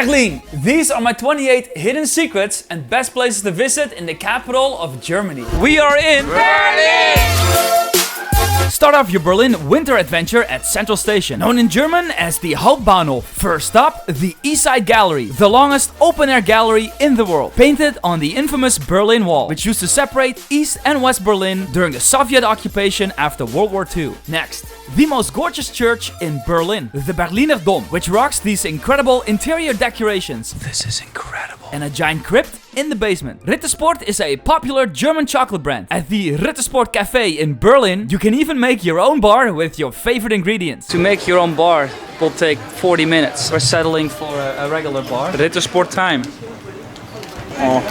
Berlin. These are my 28 hidden secrets and best places to visit in the capital of Germany. We are in Berlin! Start off your Berlin winter adventure at Central Station, known in German as the Hauptbahnhof. First up, the East Side Gallery, the longest open-air gallery in the world, painted on the infamous Berlin Wall, which used to separate East and West Berlin during the Soviet occupation after World War II. Next, the most gorgeous church in Berlin, the Berliner Dom, which rocks these incredible interior decorations. This is incredible. And a giant crypt in the basement. Rittersport is a popular German chocolate brand. At the Rittersport Cafe in Berlin, you can even make your own bar with your favorite ingredients. To make your own bar will take 40 minutes. We're settling for a regular bar. Rittersport time. Oh.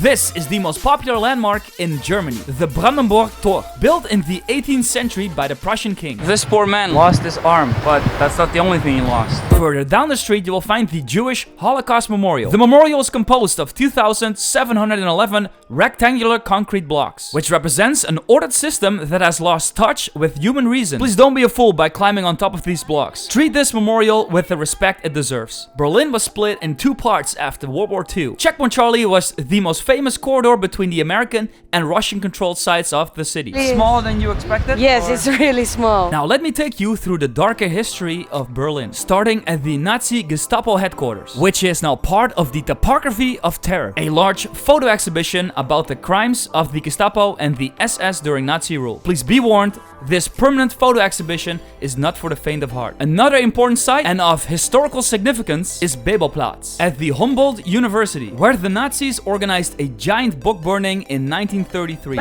This is the most popular landmark in Germany, the Brandenburg Tor, built in the 18th century by the Prussian king. This poor man lost his arm, but that's not the only thing he lost. Further down the street you will find the Jewish Holocaust Memorial. The memorial is composed of 2,711 rectangular concrete blocks, which represents an ordered system that has lost touch with human reason. Please don't be a fool by climbing on top of these blocks. Treat this memorial with the respect it deserves. Berlin was split in two parts after World War II. Checkpoint Charlie was the most famous corridor between the American and Russian controlled sides of the city. Smaller than you expected? Yes, it's really small. Now let me take you through the darker history of Berlin, starting at the Nazi Gestapo headquarters, which is now part of the Topography of Terror, a large photo exhibition about the crimes of the Gestapo and the SS during Nazi rule. Please be warned, this permanent photo exhibition is not for the faint of heart. Another important site and of historical significance is Bebelplatz at the Humboldt University, where the Nazis organized a giant book burning in 1933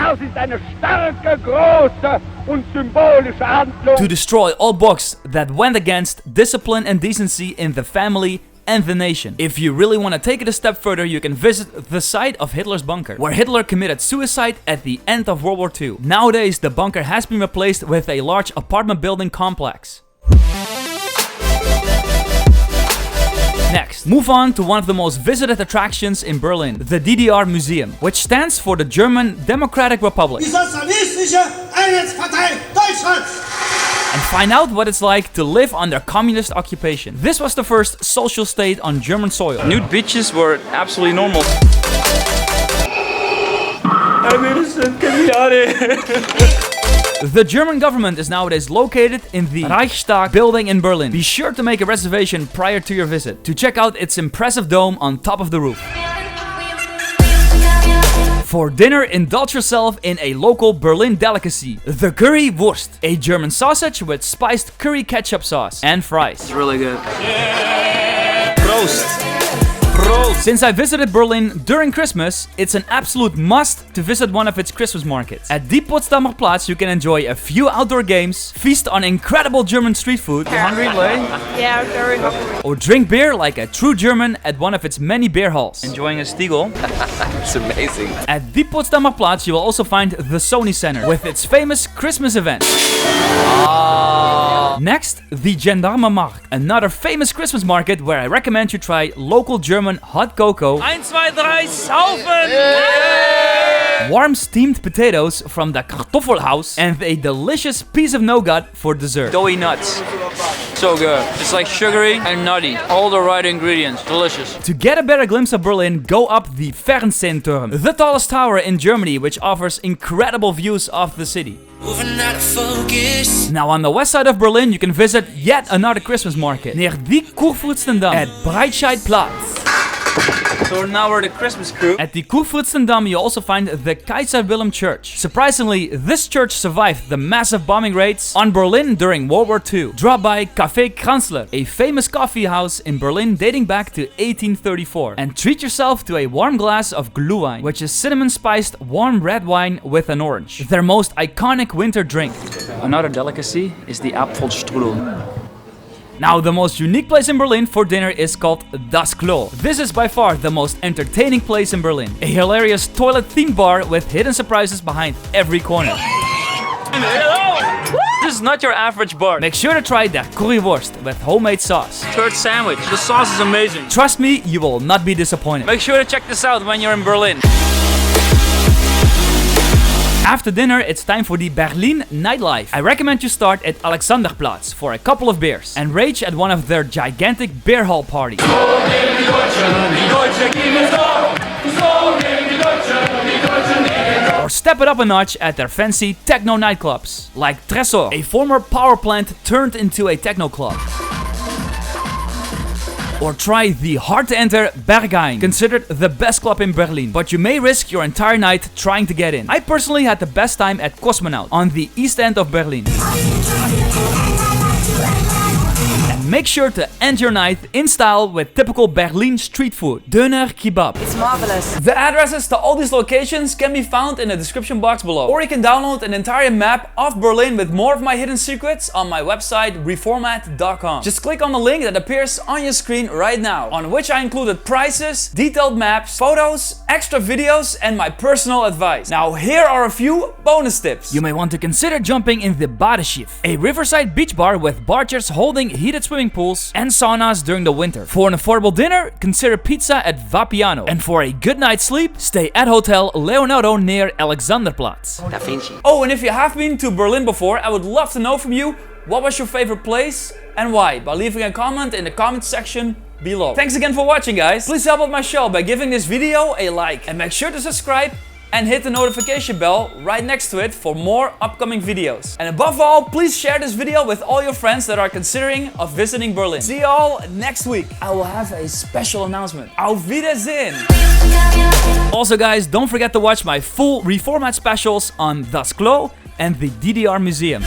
to destroy all books that went against discipline and decency in the family and the nation. If you really want to take it a step further, you can visit the site of Hitler's bunker, where Hitler committed suicide at the end of World War II. Nowadays, the bunker has been replaced with a large apartment building complex. Next, move on to one of the most visited attractions in Berlin, the DDR Museum, which stands for the German Democratic Republic. And find out what it's like to live under communist occupation. This was the first social state on German soil. Nude beaches were absolutely normal. I'm innocent, get me out of here. The German government is nowadays located in the Reichstag Building in Berlin. Be sure to make a reservation prior to your visit to check out its impressive dome on top of the roof. For dinner, indulge yourself in a local Berlin delicacy, the Currywurst, a German sausage with spiced curry ketchup sauce and fries. It's really good. Yeah. Prost! Since I visited Berlin during Christmas, it's an absolute must to visit one of its Christmas markets. At the Potsdamer Platz, you can enjoy a few outdoor games, feast on incredible German street food, hungry, Lay? Yeah, very hungry. Or drink beer like a true German at one of its many beer halls. Enjoying a Stiegel. It's amazing. At the Potsdamer Platz, you will also find the Sony Center with its famous Christmas event. Next, the Gendarmenmarkt, another famous Christmas market where I recommend you try local German hot cocoa. 1, 2, 3, saufen! Yeah! Warm steamed potatoes from the Kartoffelhaus and a delicious piece of nougat for dessert. Doughy nuts. So good. It's like sugary and nutty. All the right ingredients. Delicious. To get a better glimpse of Berlin, go up the Fernsehturm, the tallest tower in Germany, which offers incredible views of the city. Now on the west side of Berlin, you can visit yet another Christmas market near the Kurfürstendamm at Reichstag. So now we're the Christmas crew. At the Kurfürstendamm you also find the Kaiser Wilhelm Church. Surprisingly, this church survived the massive bombing raids on Berlin during World War II. Drop by Café Kranzler, a famous coffee house in Berlin dating back to 1834. And treat yourself to a warm glass of Glühwein, which is cinnamon-spiced warm red wine with an orange. Their most iconic winter drink. Another delicacy is the Apfelstrudel. Now, the most unique place in Berlin for dinner is called Das Klo. This is by far the most entertaining place in Berlin. A hilarious toilet-themed bar with hidden surprises behind every corner. This is not your average bar. Make sure to try their Currywurst with homemade sauce. Third sandwich. The sauce is amazing. Trust me, you will not be disappointed. Make sure to check this out when you're in Berlin. After dinner, it's time for the Berlin nightlife. I recommend you start at Alexanderplatz for a couple of beers and rage at one of their gigantic beer hall parties. Or step it up a notch at their fancy techno nightclubs, like Tresor, a former power plant turned into a techno club. Or try the hard-to-enter Berghain, considered the best club in Berlin, but you may risk your entire night trying to get in. I personally had the best time at Kosmonaut, on the east end of Berlin. And make sure to end your night in style with typical Berlin street food, Döner Kebab. It's marvelous. The addresses to all these locations can be found in the description box below. Or you can download an entire map of Berlin with more of my hidden secrets on my website reformat.com. Just click on the link that appears on your screen right now, on which I included prices, detailed maps, photos, extra videos, and my personal advice. Now here are a few bonus tips. You may want to consider jumping in the Badeschiff, a riverside beach bar with bargers holding heated swimming pools and saunas during the winter. For an affordable dinner, consider pizza at Vapiano. And for a good night's sleep, stay at Hotel Leonardo near Alexanderplatz. Da Vinci. Oh, and if you have been to Berlin before, I would love to know from you, what was your favorite place and why? By leaving a comment in the comment section below. Thanks again for watching, guys. Please help out my show by giving this video a like. And make sure to subscribe and hit the notification bell right next to it for more upcoming videos. And above all, please share this video with all your friends that are considering of visiting Berlin. See you all next week. I will have a special announcement. Auf Wiedersehen! Also guys, don't forget to watch my full Reformat specials on Das Klo and the DDR Museum.